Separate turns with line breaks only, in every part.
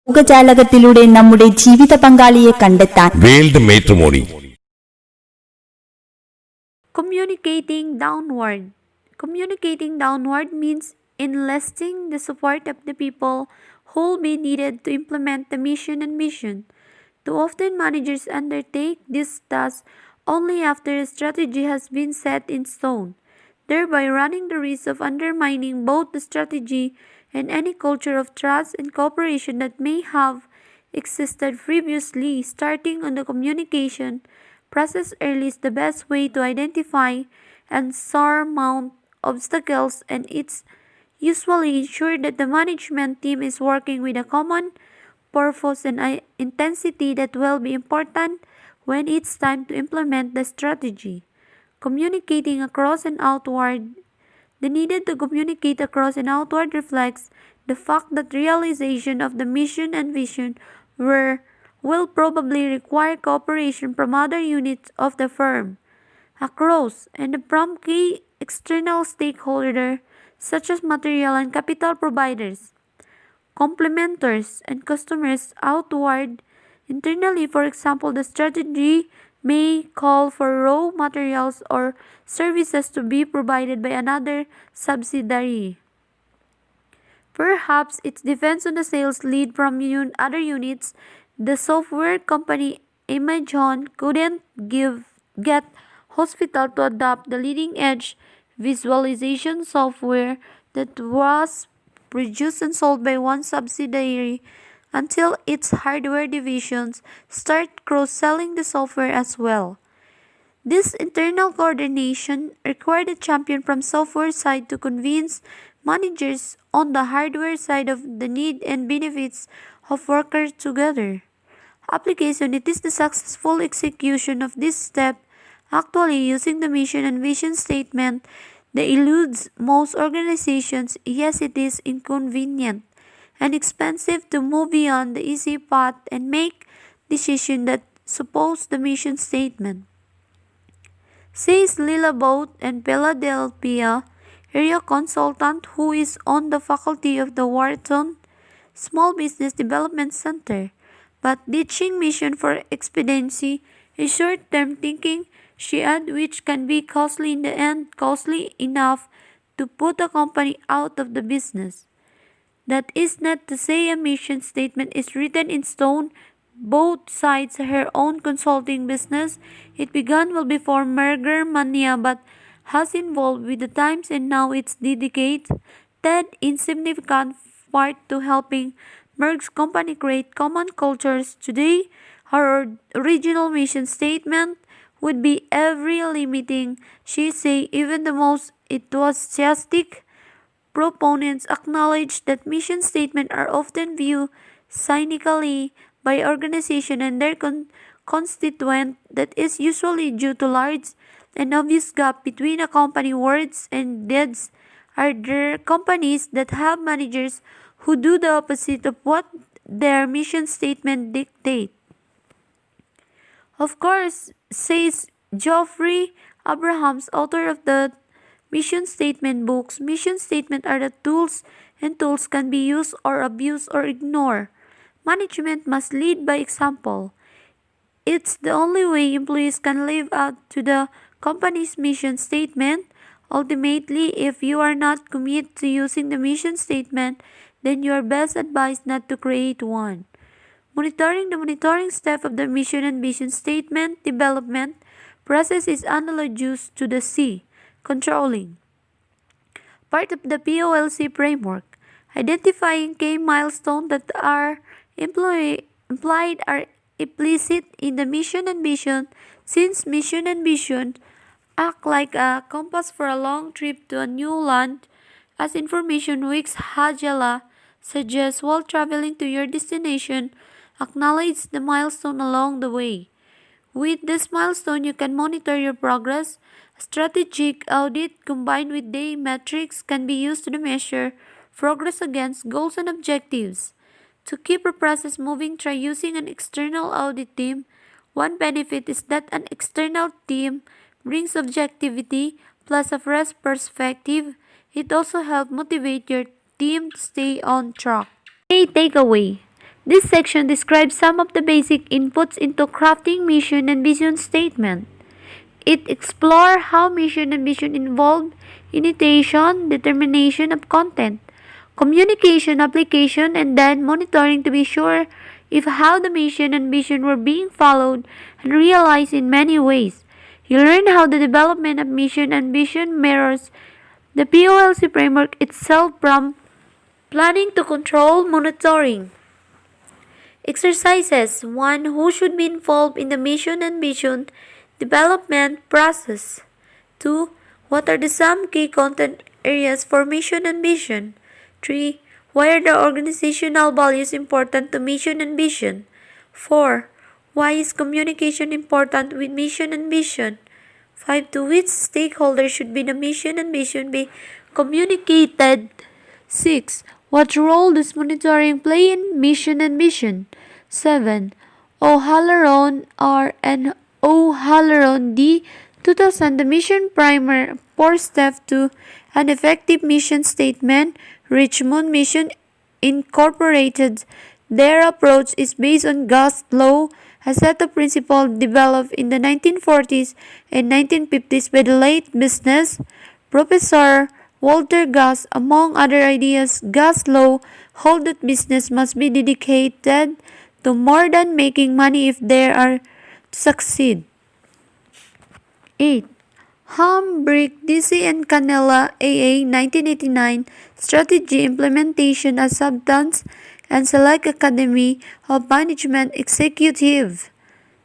ലോകജാലകത്തിലൂടെ നമ്മുടെ ജീവിത പങ്കാളിയെ കണ്ടെത്താൻ
world matrimony.
Communicating downward. Communicating downward means enlisting the support of the people who will be needed to implement the mission and vision. Too often managers undertake this task only after a strategy has been set in stone, thereby running the risk of undermining both the strategy and any culture of trust and cooperation that may have existed previously. Starting on the communication process early is the best way to identify and surmount obstacles, and it's usually ensured that the management team is working with a common purpose and intensity that will be important when it's time to implement the strategy. Communicating across and outward. The need to communicate across and outward reflects the fact that realization of the mission and vision will probably require cooperation from other units of the firm across and from key external stakeholders such as material and capital providers, complementers, and customers outward. Internally, for example, the strategy may call for raw materials or services to be provided by another subsidiary. Perhaps it depends on the sales lead from other units. The software company Amazon couldn't get hospital to adopt the leading edge visualization software that was produced and sold by one subsidiary until its hardware divisions start cross-selling the software as well. This internal coordination required a champion from software side to convince managers on the hardware side of the need and benefits of working together. Application. It is the successful execution of this step, actually using the mission and vision statement, that eludes most organizations. Yes, it is inconvenient and expensive to move beyond the easy path and make decisions that suppose the mission statement. Says Lila Boat, and Philadelphia area consultant who is on the faculty of the Wharton Small Business Development Center. But ditching mission for expediency is short-term thinking, she adds, which can be costly in the end, costly enough to put a company out of the business. That is not to say a mission statement is written in stone. Both sides her own consulting business. It began well before Merger Mania, but has evolved with the times, and now it's dedicated in significant part to helping Merg's company create common cultures. Today, her original mission statement would be every limiting. She say even the most enthusiastic proponents acknowledge that mission statements are often viewed cynically by organizations and their constituent. That is usually due to large and obvious gap between a company words and deeds. Are there companies that have managers who do the opposite of what their mission statement dictate? Of course, says Geoffrey Abrahams, author of the Mission Statement books. Mission statements are the tools, and tools can be used or abused or ignored. Management must lead by example. It's the only way employees can live up to the company's mission statement. Ultimately, if you are not committed to using the mission statement, then you are best advised not to create one. Monitoring. The monitoring step of the mission and vision statement development process is analogous to the C, controlling, part of the POLC framework. Identifying key milestones that are implied are implicit in the mission and vision, since mission and vision act like a compass for a long trip to a new land. As information weeks Hajala suggests, while traveling to your destination, acknowledge the milestone along the way. With this milestone, you can monitor your progress. A strategic audit combined with day metrics can be used to measure progress against goals and objectives. To keep a process moving, try using an external audit team. One benefit is that an external team brings objectivity plus a fresh perspective. It also helps motivate your team to stay on track. Key takeaway. This section describes some of the basic inputs into crafting mission and vision statement. It explores how mission and vision involve initiation, determination of content, communication, application, and then monitoring to be sure if how the mission and vision were being followed and realized in many ways. You learn how the development of mission and vision mirrors the POLC framework itself from planning to control monitoring. Exercises 1. Who should be involved in the mission and vision development process? 2. What are the some key content areas for mission and vision? 3. Why are the organizational values important to mission and vision? 4. Why is communication important with mission and vision? 5. To which stakeholders should be the mission and vision be communicated? 6. What role does monitoring play in mission and vision? 7. O'Halloran R. and O'Halloran D. 2000, the mission primer, 4-step to an effective mission statement. Richmond Mission Incorporated. Their approach is based on Gauss' law, a set of principles developed in the 1940s and 1950s by the late business Professor Walter Gauss. Among other ideas, Gauss' law holds that business must be dedicated to more than making money if they are to succeed. 8. Ham, Brick, DC, and Canela, AA, 1989, Strategy Implementation as Substance and Select Academy of Management Executive.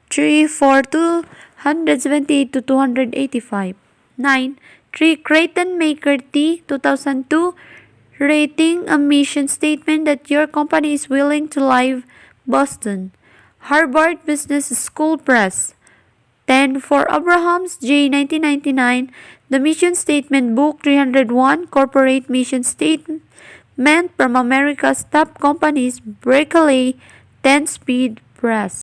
3. 4. 278 to 285. 9. 3. Creighton Maker T, 2002, Rating a mission statement that your company is willing to live, Boston. Harvard Business School Press. 10. For Abrahams J. 1999, The Mission Statement Book 301, Corporate Mission Statement from America's Top Companies, Berkeley, 10 Speed Press.